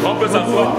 On peut s'asseoir.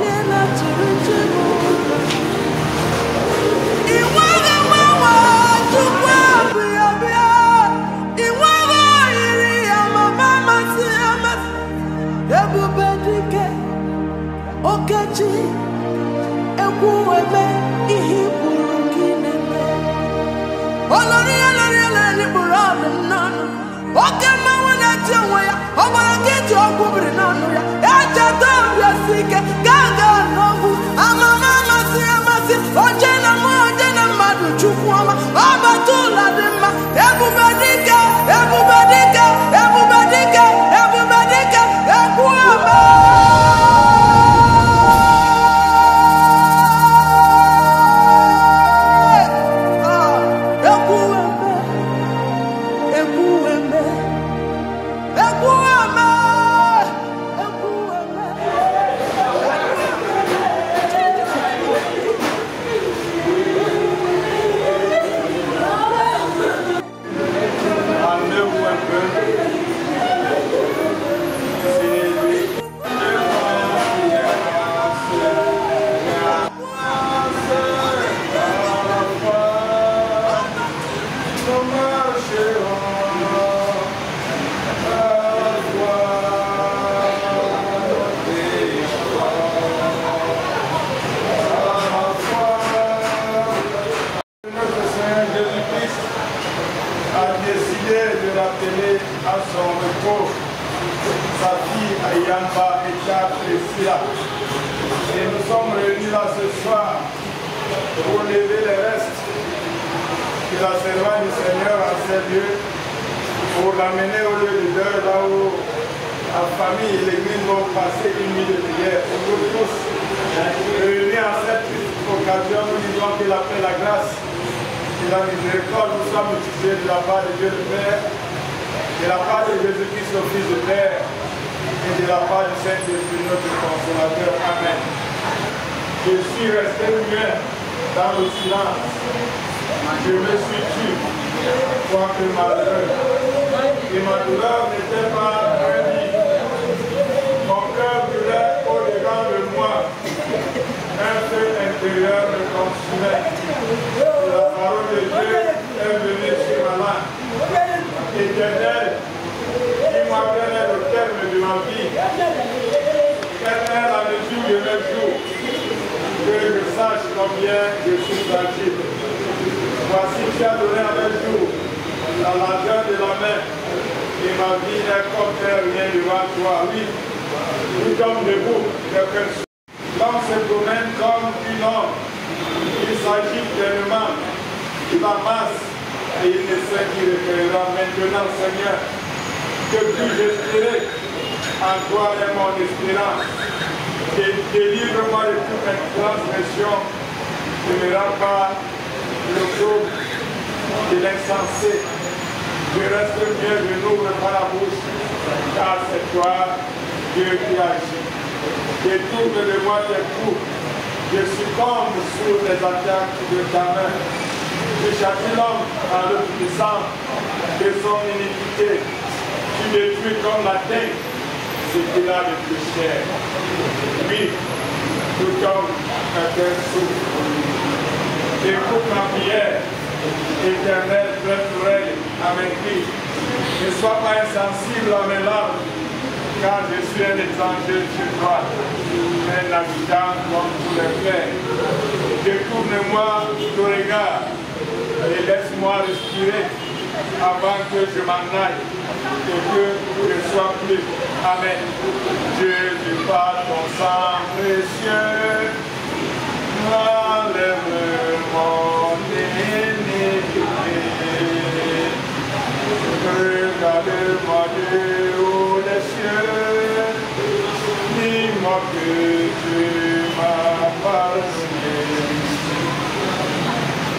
Et nous sommes réunis là ce soir pour lever les restes de la servante du Seigneur en ces lieux, pour l'amener au lieu de deuil, là où la famille et l'église vont passer une nuit de prière. Pour nous tous, réunis en cette occasion, nous disons que la paix, la grâce et la miséricorde nous soient multipliées de la part de Dieu le Père, de la part de Jésus-Christ, le Fils de Père, et de la part du Saint-Esprit, notre consolateur. Amen. Je suis resté muet dans le silence. Je me suis tué, quoique malheureux. Et ma douleur n'était pas un lit. Mon cœur brûlait au-dedans de moi. Un feu intérieur me consumait. Et la parole de Dieu est venue sur ma langue. Éternel, dis-moi quel est le terme de ma vie. Quelle est la mesure de mes jours. Que je sache combien je suis fragile. Voici, tu as donné à mes jours la largeur de la main. Et ma vie est comme rien devant toi. Oui, nous sommes debout. L'homme se promène comme une homme. Il s'agit pleinement de la masse. Et il ne sait qui recueillera maintenant, Seigneur. Que puis-je espérer? En toi est mon espérance. Délivre-moi de toute mes transgressions. Ne me rends pas le trouble de l'insensé. Je reste bien, je n'ouvre pas la bouche, car c'est toi, Dieu, qui agit. Détourne de moi tes coups. Je succombe sous les attaques de ta main. Tu châties l'homme en le puissant de son iniquité. Tu détruis comme la terre ce qu'il a de plus cher. Oui, tout comme un cœur souffre. Écoute ma prière, Éternel, prête l'oreille à mes cris. Ne sois pas insensible à mes larmes, car je suis un étranger chez toi, un habitant comme tous les frères. Détourne-moi ton regard et laisse-moi respirer avant que je m'en aille et que je ne sois plus. Amen. Jésus, par ton sang précieux, enlève mon iniquité. Regarde-moi Dieu haut des cieux, dis-moi que tu m'as pardonné.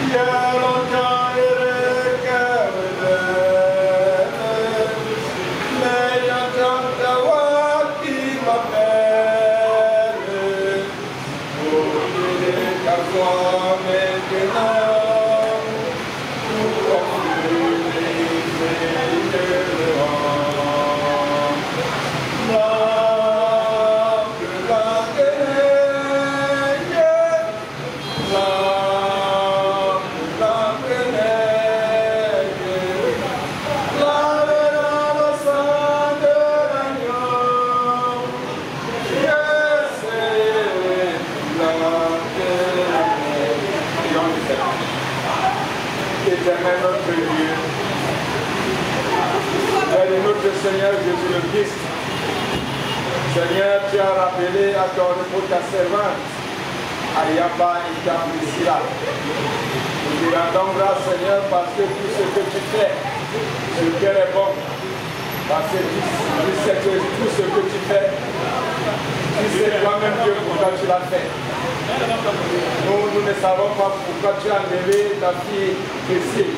Il y a longtemps le cœur mais j'entends ta voix qui m'appelle. éternel notre Dieu, Père de notre Seigneur Jésus le Christ, Seigneur, tu as rappelé à pour ta servante, Ayaba et Priscilla. Nous te rendons grâce, Seigneur, parce que tout ce que tu fais, ce cœur est bon. Parce que tu sais que tout ce que tu fais, tu sais toi-même Dieu pourquoi tu l'as fait. Nous ne savons pas pourquoi tu as enlevé ta fille Priscille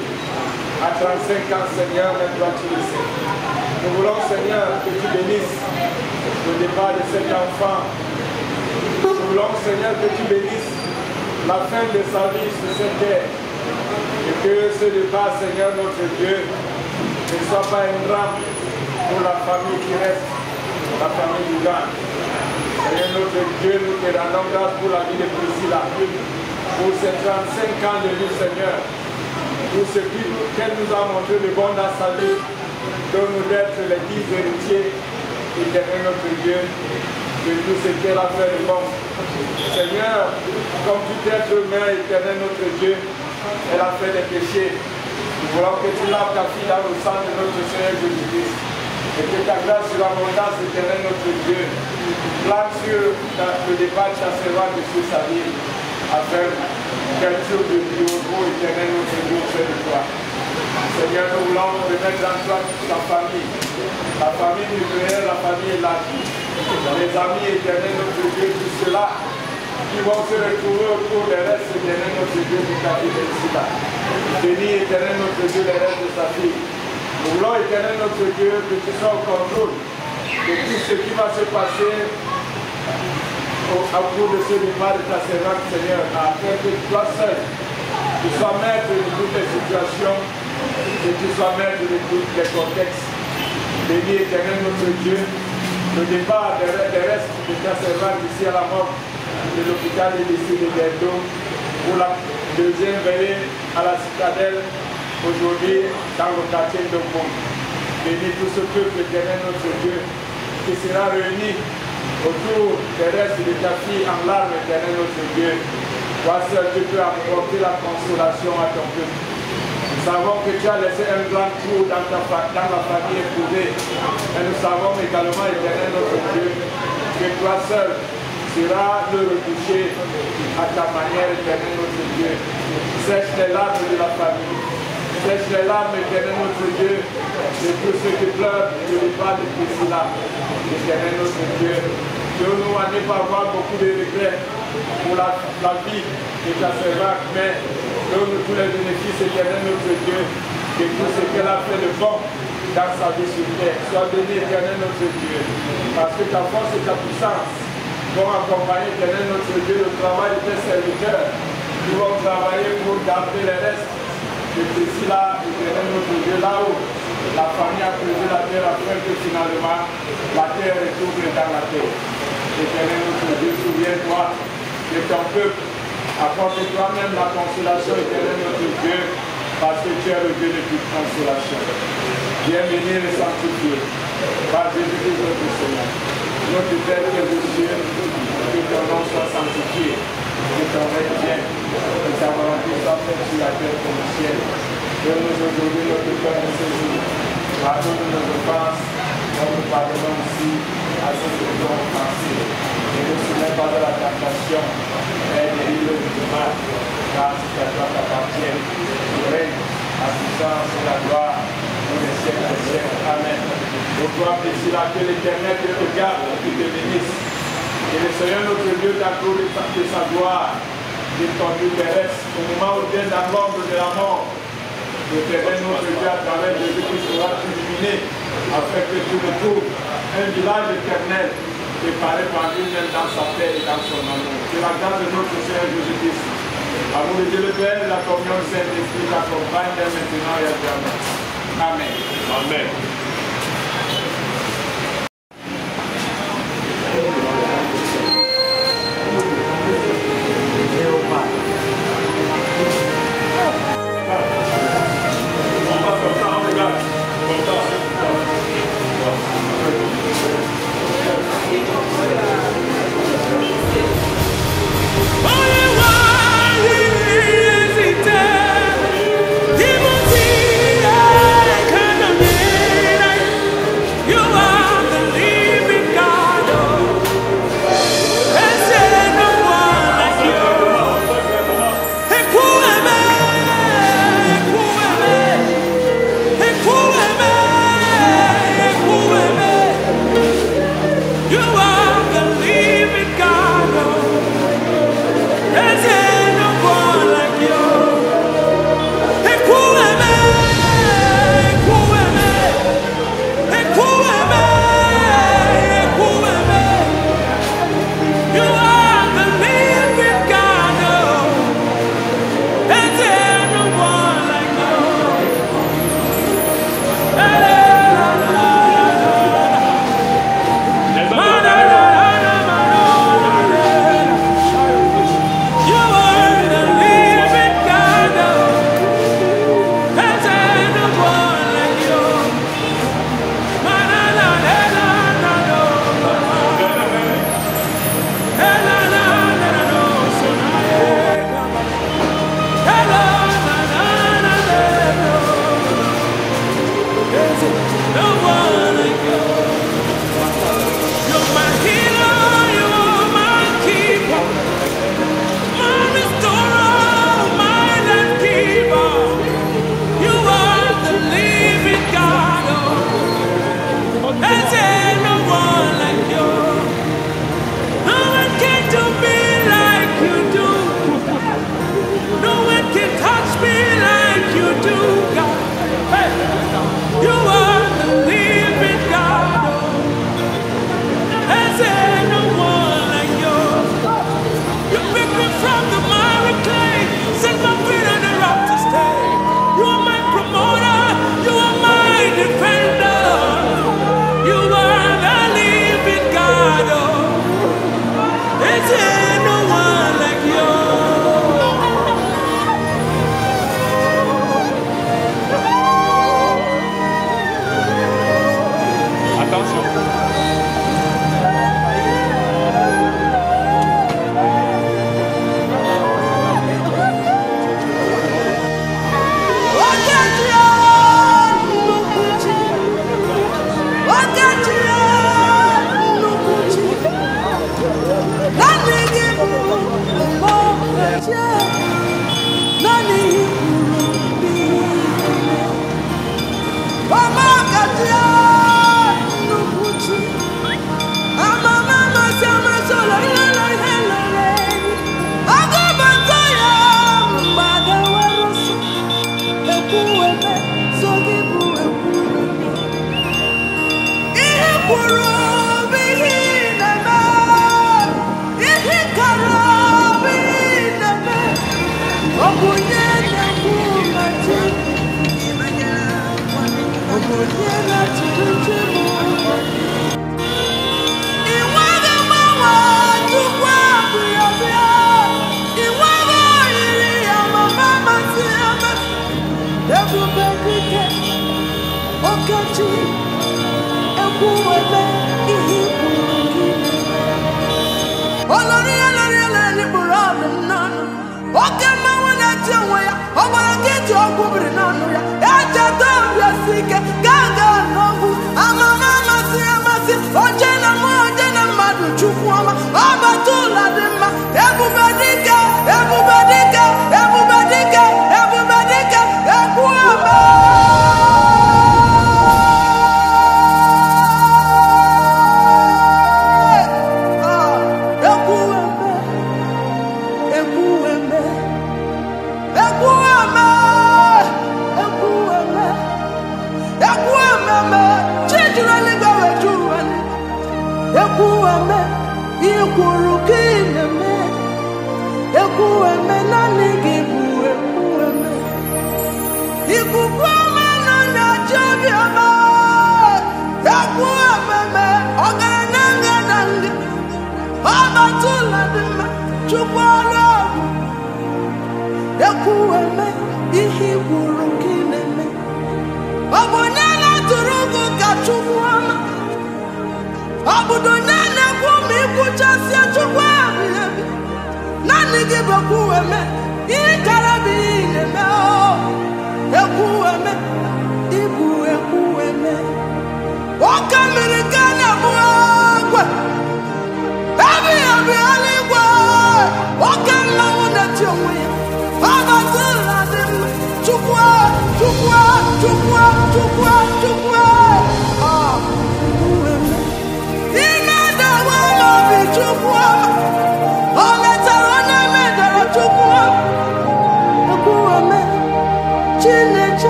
à 35 ans, Seigneur, mais toi tu le sais. Nous voulons, Seigneur, que tu bénisses le départ de cet enfant. Nous voulons, Seigneur, que tu bénisses la fin de sa vie sur cette terre. Et que ce départ, Seigneur, notre Dieu, ne soit pas un drame pour la famille qui reste, la famille du Gan. Seigneur, notre Dieu, nous te rendons grâce pour la vie de Priscilla, pour ces 35 ans de vie, Seigneur, pour ce qu'elle nous a montré de bon dans sa vie, donne-nous d'être les 10 héritiers, éternel notre Dieu, de tout ce qu'elle a fait de bon. Seigneur, comme tout être humain, éternel notre Dieu, elle a fait des péchés. Nous voulons que tu laves ta fille dans le sang de notre Seigneur Jésus-Christ. Et que ta grâce sur l'abondance, éternel notre Dieu, plane sur le départ de ta servante et sur sa vie, afin qu'elle trouve de vie au repos, éternel notre Dieu, auprès de toi. Seigneur, nous voulons remettre en toi toute ta famille, la famille nucléaire, la famille élargie, les amis éternels, notre Dieu, tout cela qui vont se retrouver autour des restes éternels, notre Dieu, de ta vie de Priscilla. Bénis éternel, notre Dieu, les restes de sa fille. Nous voulons éternel, notre Dieu, que tu sois au contrôle de tout ce qui va se passer au cours de ce départ de ta servante, Seigneur, afin que toi seul, tu sois maître de toutes les situations, que tu sois maître de tous les contextes. Bénis éternel, notre Dieu, le départ des restes de ta servante ici à la mort de l'hôpital et d'ici de Bordeaux pour la deuxième veillée à la citadelle aujourd'hui dans le quartier de Monde. Bénis tout ce peuple éternel, notre Dieu, qui sera réuni autour des restes de ta fille en larmes, éternel, notre Dieu. Toi seul, tu peux apporter la consolation à ton peuple. Nous savons que tu as laissé un grand trou dans la famille épousée. Et nous savons également, éternel, notre Dieu, que toi seul seras le retoucher à ta manière, éternel, notre Dieu. Sèche les larmes de la famille. Sèche les larmes, éternel, notre Dieu, de tous ceux qui pleurent de départ de Priscilla. Éternel, notre Dieu, que nous n'allons pas avoir beaucoup de regrets pour la vie de ta servante, mais donne-nous tous les bénéfices, éternel, notre Dieu, de tout ce qu'elle a fait de bon dans sa vie sur terre. Sois béni, éternel, notre Dieu, parce que ta force et ta puissance vont accompagner, éternel, notre Dieu, le travail de tes serviteurs qui vont travailler pour garder les restes de Priscilla, éternel, notre Dieu, là-haut. La famille a creusé la terre afin que finalement la terre retourne dans la terre. Éternel, notre Dieu, souviens-toi de ton peuple. Apporte toi-même la consolation, éternel, notre Dieu, parce que tu es le Dieu de toute consolation. Viens bénir et sanctifier par Jésus-Christ notre Seigneur. Notre Père qui est aux cieux, que ton nom soit sanctifié, que ton règne vienne, que ta volonté soit faite sur la terre comme au ciel. Donne-nous aujourd'hui notre pain de ce jour. Pardonne-nous nos offenses, comme nous pardonnons aussi à ceux qui nous ont offensés. Ne nous soumets pas de la tentation, mais délivre-nous du mal, car c'est à toi qu'appartient le règne, la puissance et la gloire pour les siècles des siècles. Amen. Pour toi, Priscilla, que l'Éternel te regarde et te bénisse. Que le Seigneur notre Dieu t'accorde de sa gloire, de ton terrestre, au moment où tu es dans l'ombre de la mort. L'Éternel notre Dieu à travers Jésus-Christ sera illuminé, afin que tu retrouves un village éternel préparé par lui-même dans sa paix et dans son amour. Que la grâce de notre Seigneur Jésus-Christ, l'amour de Dieu le Père et la communion du Saint-Esprit t'accompagnent dès maintenant et à jamais. Amen. Amen. Oh,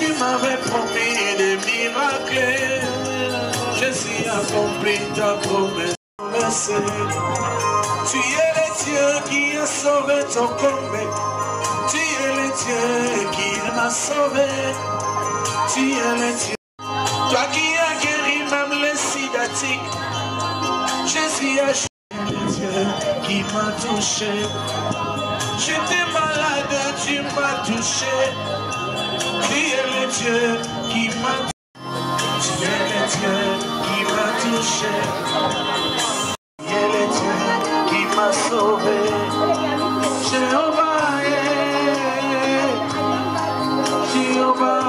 Tu m'avais promis des miracles, je suis accompli ta promesse. Tu es le Dieu qui a sauvé ton combat. Tu es le Dieu qui m'a sauvé. Tu es le Dieu. Toi qui as guéri même les sidatiques. Jésus a joué le Dieu qui m'a touché. J'étais malade, tu m'as touché. Tu es le Dieu qui m'a touché. Tu es le Dieu qui m'a touché. Tu es le Dieu qui m'a sauvé. Jéhovah, Jéhovah.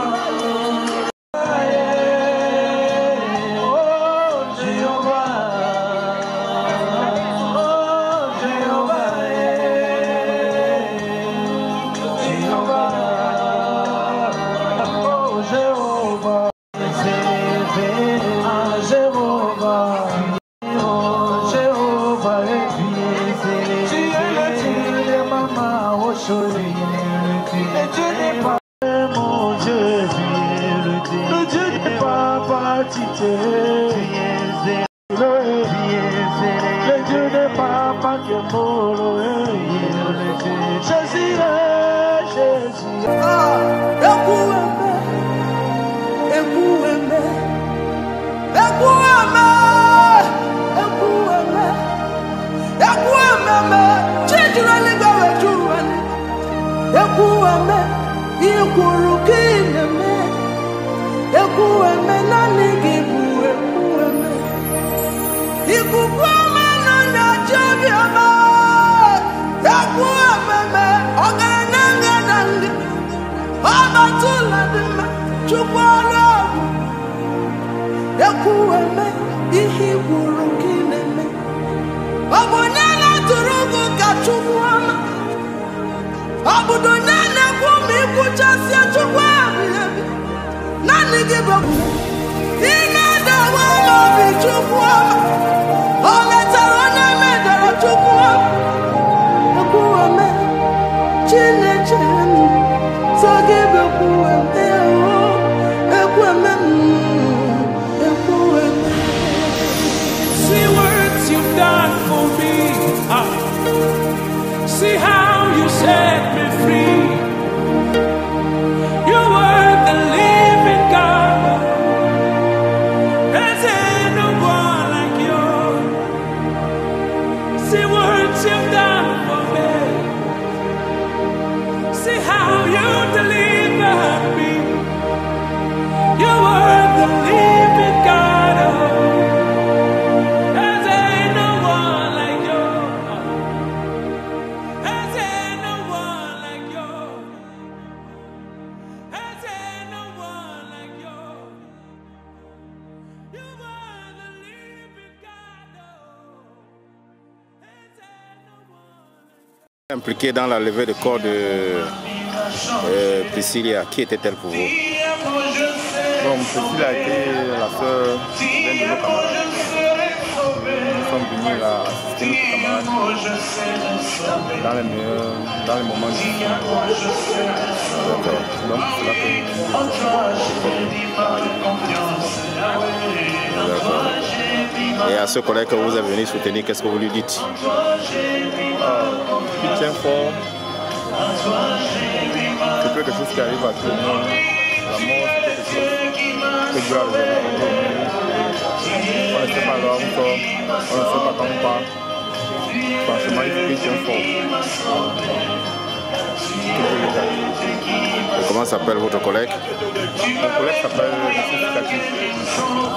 See how you set me free. You were the living God. There's no one like you. See what you've done for me. See how you delivered me. You were the living God. There's no one like you. There's no one like you. There's no one like you. You were the living God. There's no one like you. Impliqué dans la levée de corps de Priscilla, qui était-elle pour vous? Bon, Priscilla a été la sœur d'un de nos camarades. Nous sommes venus là assister nos camarades dans les moments difficiles. Donc c'est là que Et à ce collègue que vous êtes venu soutenir, qu'est-ce que vous lui dites? il tient fort. C'est quelque chose qui arrive à tout le monde. La mort, c'est quelque chose que Dieu a réservé à tout le monde. On ne sait pas là où on sort, on ne sait pas quand on part. Franchement, il tient fort. Et comment s'appelle votre collègue? Mon collègue s'appelle M. Kaki.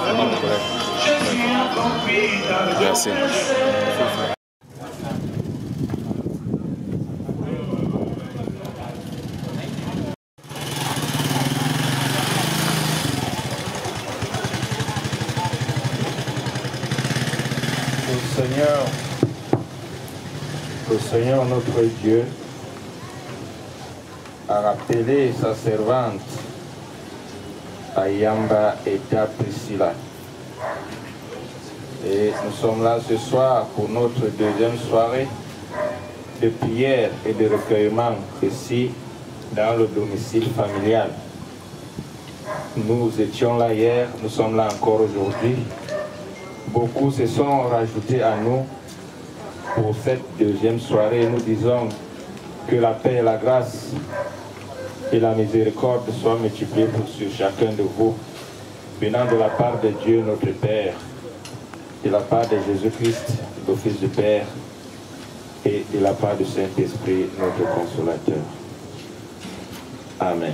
C'est mon collègue. Merci. Le Seigneur notre Dieu a rappelé sa servante Ayamba et Priscilla. Et nous sommes là ce soir pour notre deuxième soirée de prière et de recueillement ici dans le domicile familial. Nous étions là hier, nous sommes là encore aujourd'hui beaucoup se sont rajoutés à nous pour cette deuxième soirée. Nous disons que la paix et la grâce et la miséricorde soient multipliées sur chacun de vous, venant de la part de Dieu notre Père, de la part de Jésus-Christ, le Fils du Père, et de la part du Saint-Esprit, notre Consolateur. Amen.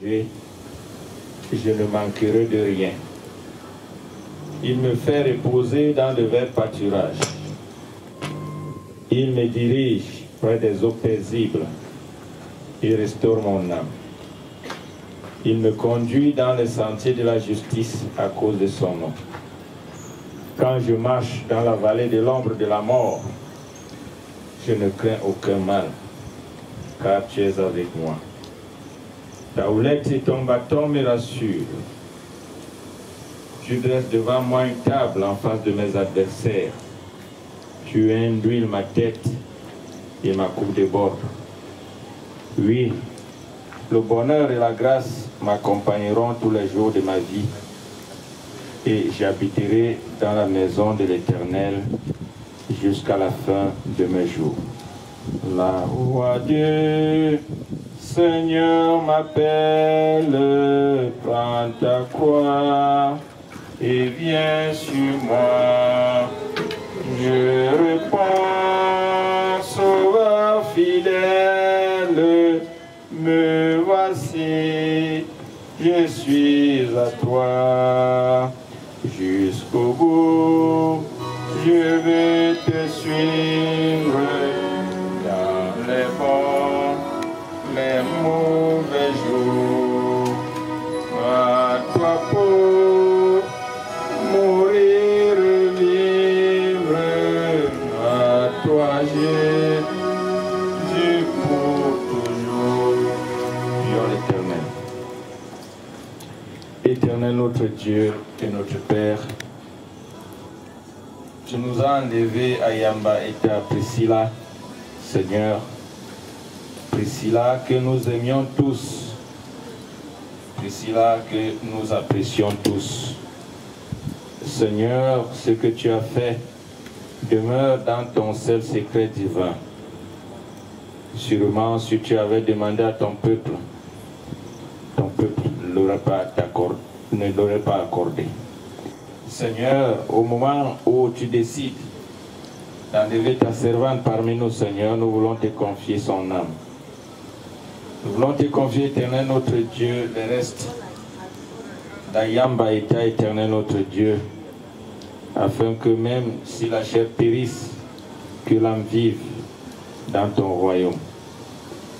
Je ne manquerai de rien. Il me fait reposer dans de verts pâturages. Il me dirige près des eaux paisibles. Il restaure mon âme. Il me conduit dans les sentiers de la justice à cause de son nom. Quand je marche dans la vallée de l'ombre de la mort, je ne crains aucun mal, car tu es avec moi. Ta houlette et ton bâton me rassurent. Tu dresses devant moi une table en face de mes adversaires. Tu induis ma tête et ma coupe déborde. Oui, le bonheur et la grâce m'accompagneront tous les jours de ma vie et j'habiterai dans la maison de l'Éternel jusqu'à la fin de mes jours. La voix du Seigneur m'appelle, prends ta croix et viens sur moi. Je réponds, Sauveur fidèle, me voici, je suis à toi. Jusqu'au bout, je vais te suivre dans les bons, les mauvais jours. À toi pour mourir, vivre, à toi Jésus pour toujours. Prions l'Éternel. Éternel notre Dieu et notre Père, tu nous as enlevés à Yamba et à Priscilla, Seigneur. Priscilla que nous aimions tous, Priscilla que nous apprécions tous. Seigneur, ce que tu as fait demeure dans ton seul secret divin. Sûrement, si tu avais demandé à ton peuple ne l'aurait pas accordé. Seigneur, au moment où tu décides d'enlever ta servante parmi nous, Seigneur, nous voulons te confier son âme. Nous voulons te confier, Éternel notre Dieu, le reste d'Ayamba et Éternel notre Dieu, afin que même si la chair périsse, que l'âme vive dans ton royaume.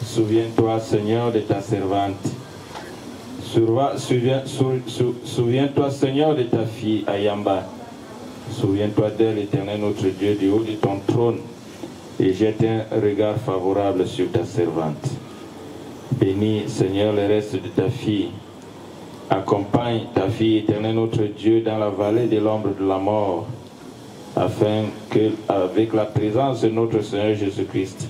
Souviens-toi, Seigneur, de ta servante. Souviens-toi, Seigneur, de ta fille Ayamba. Souviens-toi d'elle, Éternel notre Dieu, du haut de ton trône, et jette un regard favorable sur ta servante. Bénis, Seigneur, le reste de ta fille. Accompagne ta fille, Éternel notre Dieu, dans la vallée de l'ombre de la mort, afin qu'avec la présence de notre Seigneur Jésus-Christ,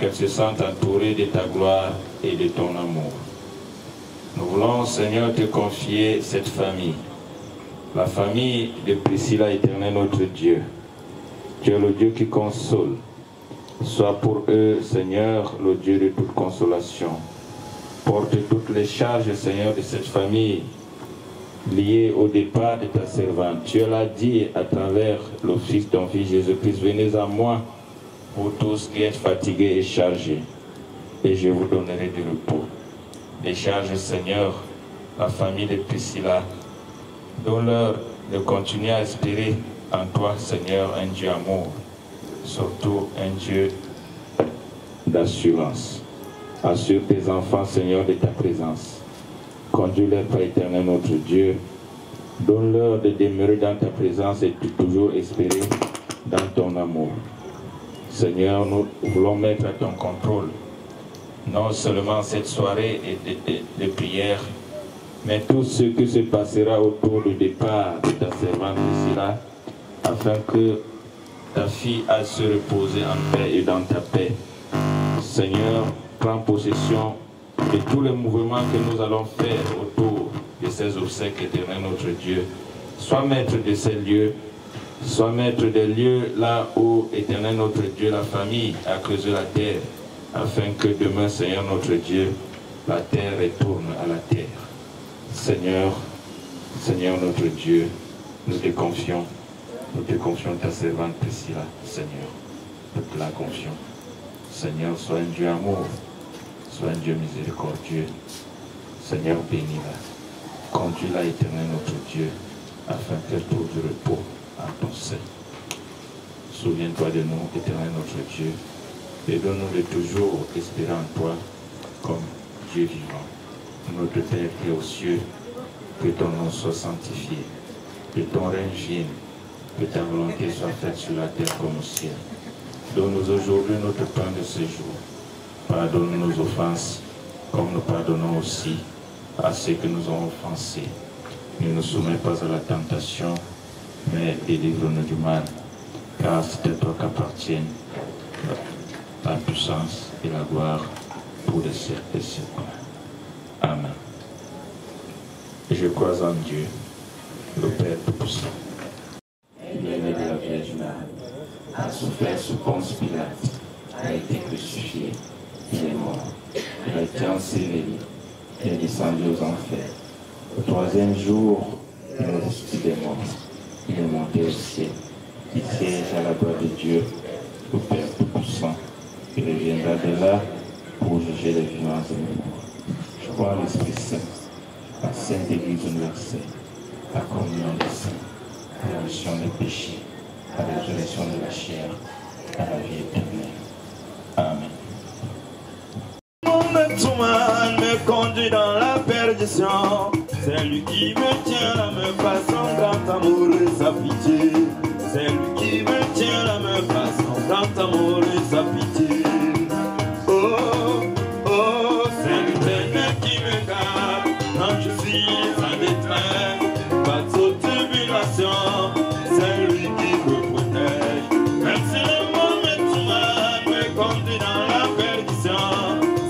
qu'elle se sente entourée de ta gloire et de ton amour. Nous voulons, Seigneur, te confier cette famille, la famille de Priscilla, Éternel notre Dieu. Tu es le Dieu qui console. Sois pour eux, Seigneur, le Dieu de toute consolation. Porte toutes les charges, Seigneur, de cette famille liées au départ de ta servante. Tu l'as dit à travers le Fils, ton Fils Jésus-Christ, venez à moi, vous tous qui êtes fatigués et chargés, et je vous donnerai du repos. Décharge, Seigneur, la famille de Priscilla. Donne-leur de continuer à espérer en toi, Seigneur, un Dieu amour, surtout un Dieu d'assurance. Assure tes enfants, Seigneur, de ta présence. Conduis-les, Père éternel, notre Dieu. Donne-leur de demeurer dans ta présence et de toujours espérer dans ton amour. Seigneur, nous voulons mettre à ton contrôle non seulement cette soirée de prière, mais tout ce qui se passera autour du départ de ta servante Priscilla, afin que ta fille aille se reposer en paix et dans ta paix. Seigneur, prends possession de tous les mouvements que nous allons faire autour de de ces obsèques, éternel notre Dieu. Sois maître de ces lieux. Sois maître des lieux là où, éternel notre Dieu, la famille a creusé la terre, afin que demain, Seigneur notre Dieu, la terre retourne à la terre. Seigneur, Seigneur notre Dieu, nous te confions ta servante Priscilla, Seigneur, nous te la confions. Seigneur, sois un Dieu amour, sois un Dieu miséricordieux. Seigneur, bénis-la, conduis-la, éternel notre Dieu, afin qu'elle trouve du repos en ton sein. Souviens-toi de nous, éternel notre Dieu, et donne-nous de toujours espérer en toi comme Dieu vivant. Notre Père qui est aux cieux, que ton nom soit sanctifié, que ton règne vienne, que ta volonté soit faite sur la terre comme au ciel. Donne-nous aujourd'hui notre pain de ce jour. Pardonne nos offenses, comme nous pardonnons aussi à ceux que nous ont offensés. Ne nous soumets pas à la tentation, mais délivre-nous du mal, car c'est à toi qu'appartiennent la puissance et la gloire pour les siècles des siècles. Amen. Je crois en Dieu, le Père Tout-Puissant, né de la Vierge Marie, a souffert sous Ponce Pilate, a été crucifié, il est mort, il a été enseveli, il est descendu aux enfers. Au troisième jour, il est ressuscité des morts, il est monté au ciel, il siège à la droite de Dieu, le Père Tout-Puissant. Il reviendra de là pour juger les vivants et les morts. Je crois en l'Esprit Saint, la Sainte Église universelle, la communion des saints, la rémission des péchés, la résurrection de la chair, à la vie éternelle. Amen. Me conduit dans la perdition, c'est lui qui me tient la main par son grand amour et sa pitié. C'est lui qui me tient la main par son grand amour et sa pitié. Oh, oh, c'est l'Éternel qui me garde quand je suis en détresse. Pas de tribulation, c'est lui qui me protège. Même si le monde me tourmente, me conduit dans la perdition,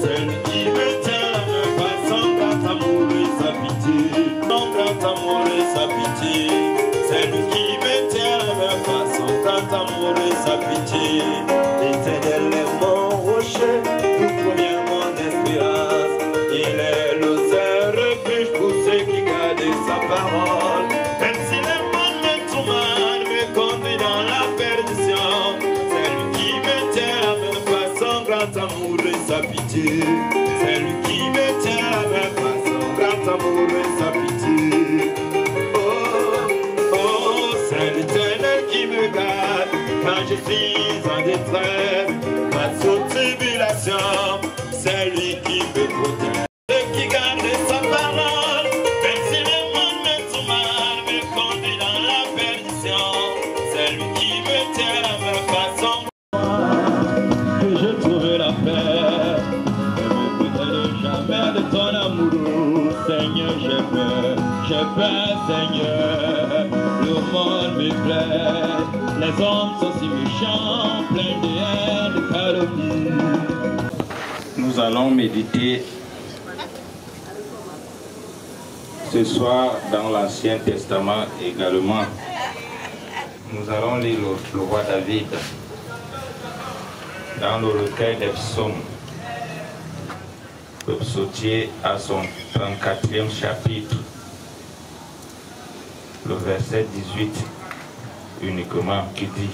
c'est lui qui me tient la main par son grand amour et sa pitié. Son grand amour et sa pitié, c'est lui qui me tient la main par son grand amour et sa pitié. L'Éternel est mon rocher, tout provient mon espérance. Il est le seul refuge pour ceux qui gardent sa parole. Même si le monde me tourmente, me conduit dans la perdition, c'est lui qui me tient la main par son grand amour et sa pitié. C'est lui qui me tient la main par son grand amour et sa pitié. Oh, oh, c'est l'Éternel qui me garde quand je suis en détresse. Pas de tribulation, c'est lui qui me protège. Qui garde sa parole, même si le monde me tourmente, me conduit dans la perdition, c'est lui qui me tient la main par son. Que je trouve la paix, ne me protège jamais de ton amour. Seigneur, j'ai peur, Seigneur, le monde me plaît. Les hommes sont si méchants, pleins de haine, de calomnie. Nous allons méditer ce soir dans l'Ancien Testament également. Nous allons lire le roi David dans le recueil des psaumes. Le psautier à son 34e chapitre, le verset 18 uniquement, qui dit: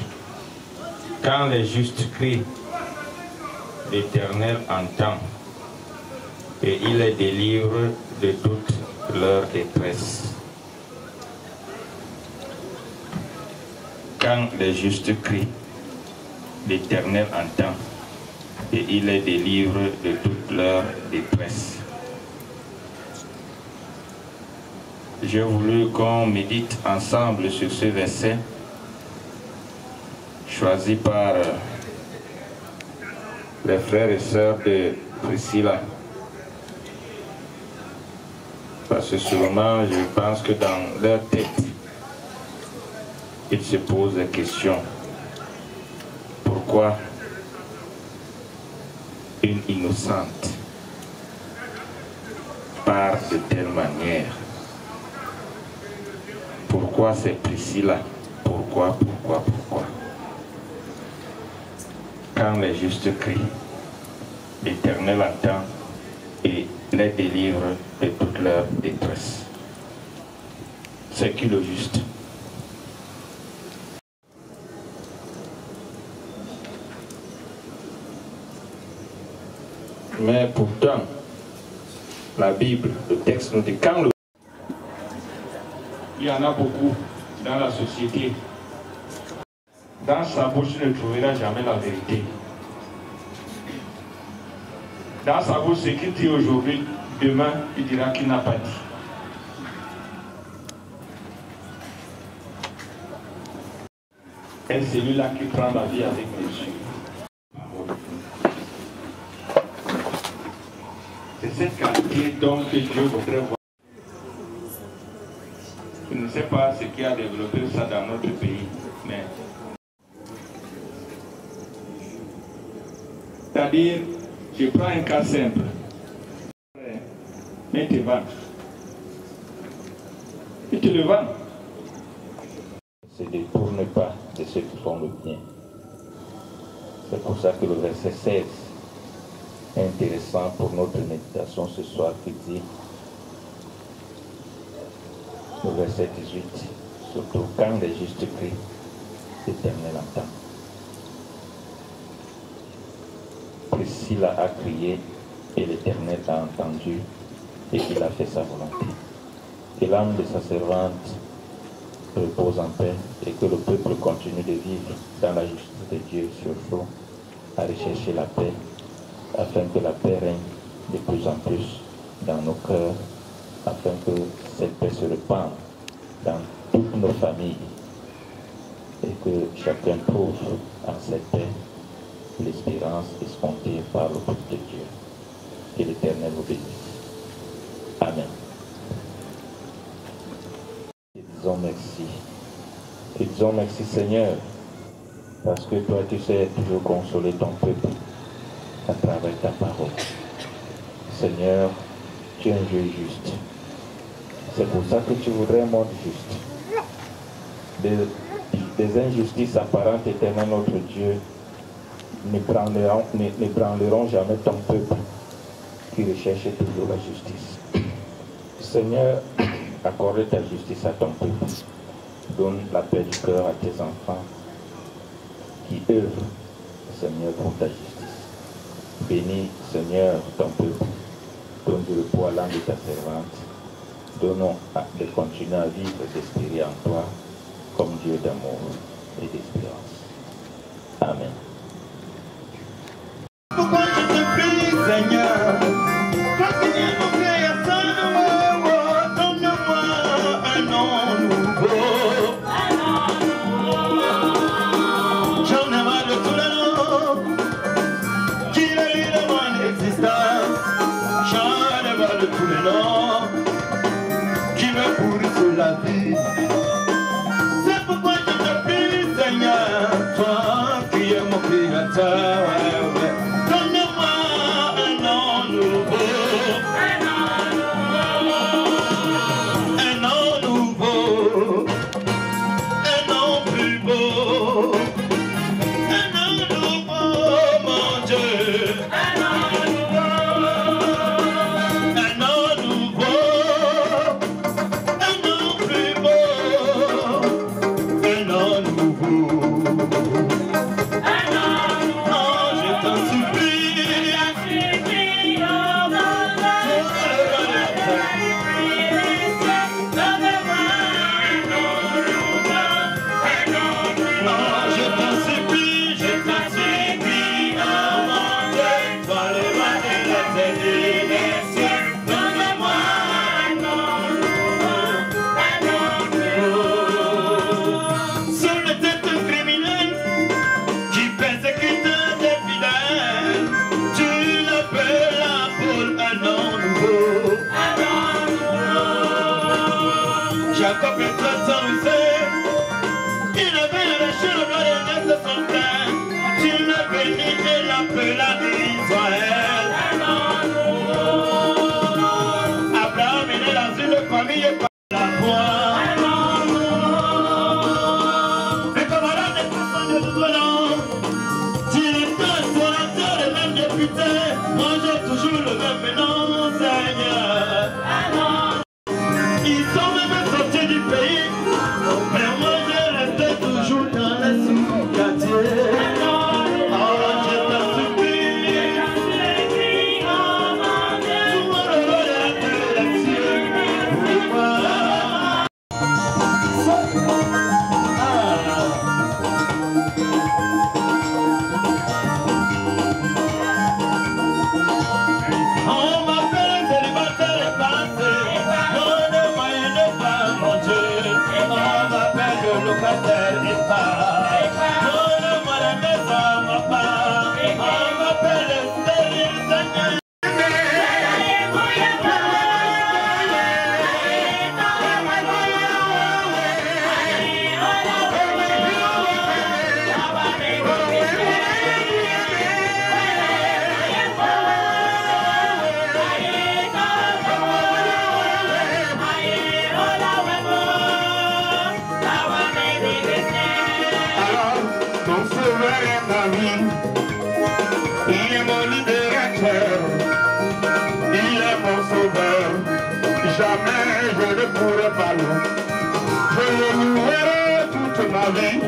quand les justes crient, l'Éternel entend et il les délivre de toute leur détresse. Quand les justes crient, l'Éternel entend et il les délivre de toute leur détresse. J'ai voulu qu'on médite ensemble sur ce verset choisi par les frères et sœurs de Priscilla. Parce que sûrement, je pense que dans leur tête, ils se posent la question: pourquoi une innocente part de telle manière Pourquoi c'est Priscilla? Pourquoi? Quand les justes crient, l'Éternel entend et les délivre de toute leur détresse. C'est qui le juste? Mais pourtant, la Bible, le texte nous dit quand il y en a beaucoup dans la société. Dans sa bouche, il ne trouvera jamais la vérité. Dans sa bouche, ce qu'il dit aujourd'hui, demain, il dira qu'il n'a pas dit. Et celui-là qui prend la vie avec Jésus. C'est cette qualité d'homme que Dieu voudrait voir. Je ne sais pas ce qui a développé ça dans notre pays, mais c'est-à-dire, je prends un cas simple, mais te vends. Et te le vends. Se détourne pas de ceux qui font le bien. C'est pour ça que le verset 16 est intéressant pour notre méditation ce soir qui dit, le verset 18, surtout quand les justes crient, l'Éternel entend. Priscilla a crié et l'Éternel a entendu et il a fait sa volonté. Que l'âme de sa servante repose en paix et que le peuple continue de vivre dans la justice de Dieu, surtout à rechercher la paix, afin que la paix règne de plus en plus dans nos cœurs, afin que cette paix se répande dans toutes nos familles et que chacun trouve en cette paix l'espérance escomptée par le peuple de Dieu. Que l'Éternel vous bénisse. Amen. Et disons merci. Et disons merci Seigneur, parce que toi tu sais toujours consoler ton peuple à travers ta parole. Seigneur, tu es un Dieu juste. C'est pour ça que tu voudrais un monde juste. Des injustices apparentes, Éternel notre Dieu, ne branleront jamais ton peuple qui recherche toujours la justice. Seigneur, accorde ta justice à ton peuple. Donne la paix du cœur à tes enfants qui œuvrent, Seigneur, pour ta justice. Bénis, Seigneur, ton peuple. Donne du repos à l'âme de ta servante. Donnons de continuer à vivre et d'espérer en toi comme Dieu d'amour et d'espérance. Amen. Pourquoi je te prie, Seigneur, continue mon créateur, donne-moi un nom nouveau. J'en ai marre de tous les noms qui relient de mon existence. J'en ai marre de tous les noms qui me pourrissent la vie. C'est pourquoi je te prie, Seigneur, toi qui es mon créateur. Jacob est très rusé, il avait arraché le bras de son frère, tu l'as béni et l'appela Israël. Abraham est né dans une famille par la foi, ma vie. Il est mon libérateur, il est mon sauveur. Jamais je ne pourrai pas louer. Je le louerai toute ma vie.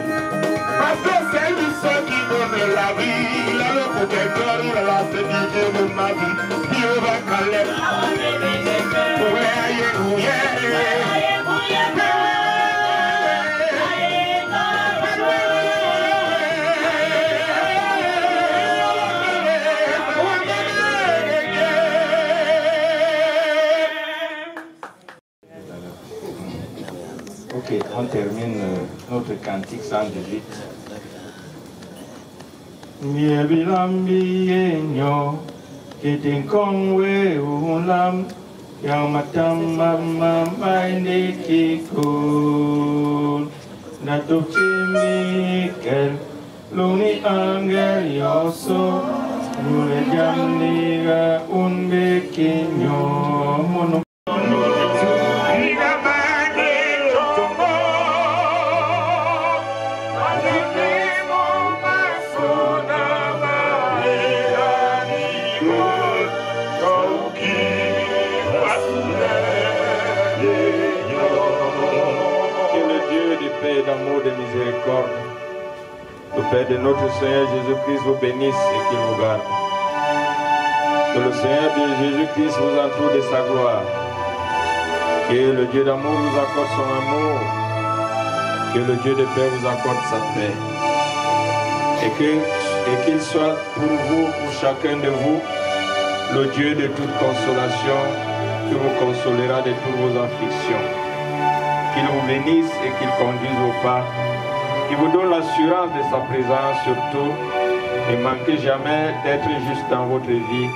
Parce que c'est lui seul qui donne la vie. Il est le protecteur, il est la sécurité de ma vie. Il va Caleb. Ok, on termine notre cantique 118. Miebilambi enyo, kitingkongwe ulam, yang matamam mainde kikun. Natuk cimikel, luni angel yoso, nule jamniga unbekinyo. D'amour, de miséricorde, le Père de notre Seigneur Jésus-Christ vous bénisse et qu'il vous garde. Que le Seigneur de Jésus-Christ vous entoure de sa gloire. Que le Dieu d'amour vous accorde son amour. Que le Dieu de paix vous accorde sa paix. Et qu'il soit pour vous, pour chacun de vous, le Dieu de toute consolation qui vous consolera de toutes vos afflictions. Qu'il vous bénisse et qu'il conduise vos pas, qu'il vous donne l'assurance de sa présence surtout, et manquez jamais d'être juste dans votre vie,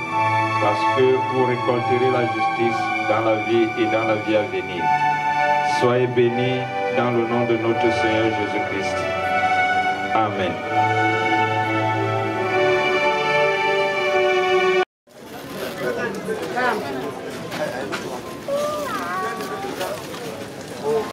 parce que vous récolterez la justice dans la vie et dans la vie à venir. Soyez bénis dans le nom de notre Seigneur Jésus-Christ. Amen. Oh,